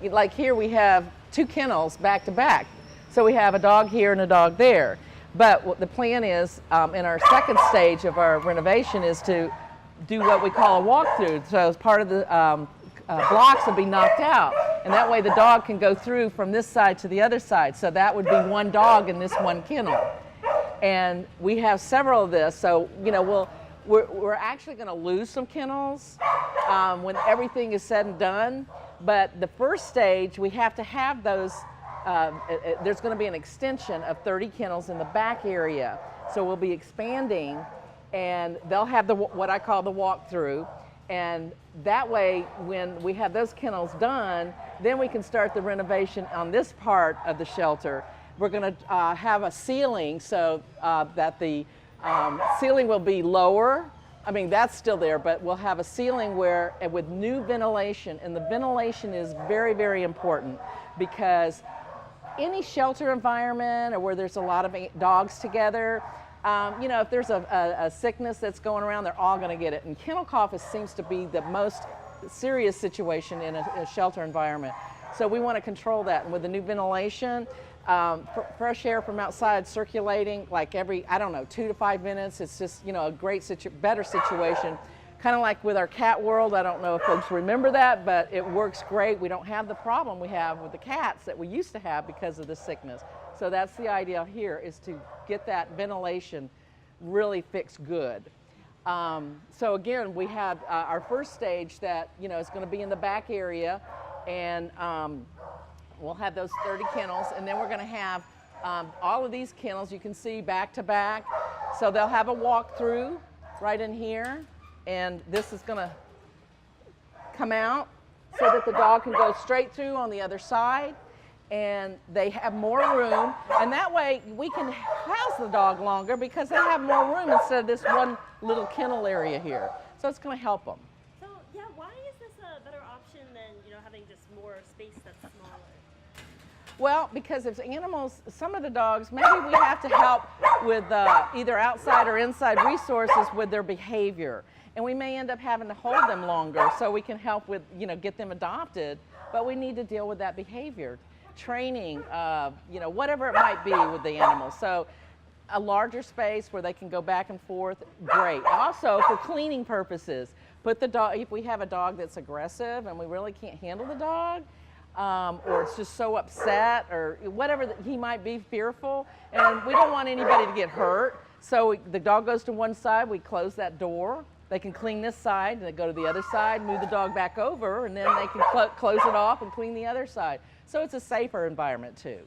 Like here we have 2 kennels back to back. So we have a dog here and a dog there. But what the plan is in our second stage of our renovation is to do what we call a walkthrough. So as part of the blocks will be knocked out. And that way the dog can go through from this side to the other side. So that would be one dog in this one kennel. And we have several of this. So, you know, we're actually going to lose some kennels when everything is said and done. But the first stage, we have to have those, there's going to be an extension of 30 kennels in the back area. So we'll be expanding, and they'll have what I call the walkthrough. And that way, when we have those kennels done, then we can start the renovation on this part of the shelter. We're going to have a ceiling so that the ceiling will be lower. I mean, that's still there, but we'll have a ceiling where, with new ventilation, and the ventilation is very, very important because any shelter environment or where there's a lot of dogs together, you know, if there's a sickness that's going around, they're all going to get it. And kennel cough seems to be the most serious situation in a shelter environment. So we want to control that. And with the new ventilation, fresh air from outside circulating like every, I don't know, 2 to 5 minutes. It's just, you know, a great, better situation. Kind of like with our cat world. I don't know if folks remember that, but it works great. We don't have the problem we have with the cats that we used to have because of the sickness. So that's the idea here, is to get that ventilation really fixed good. So again, we have our first stage that, you know, is going to be in the back area, and we'll have those 30 kennels, and then we're going to have all of these kennels you can see back to back. So they'll have a walkthrough right in here, and this is going to come out so that the dog can go straight through on the other side, and they have more room, and that way we can house the dog longer because they have more room instead of this one little kennel area here. So it's going to help them. So yeah, why is this a better option than, you know, having just more space that's smaller? Well, because if animals, some of the dogs, maybe we have to help with either outside or inside resources with their behavior. And we may end up having to hold them longer so we can help with, you know, get them adopted, but we need to deal with that behavior. Training, you know, whatever it might be with the animals. So a larger space where they can go back and forth, great. Also, for cleaning purposes, put the dog, if we have a dog that's aggressive and we really can't handle the dog, or it's just so upset, or whatever, he might be fearful, and we don't want anybody to get hurt. So the dog goes to one side, we close that door. They can clean this side, and they go to the other side, move the dog back over, and then they can close it off and clean the other side. So it's a safer environment too.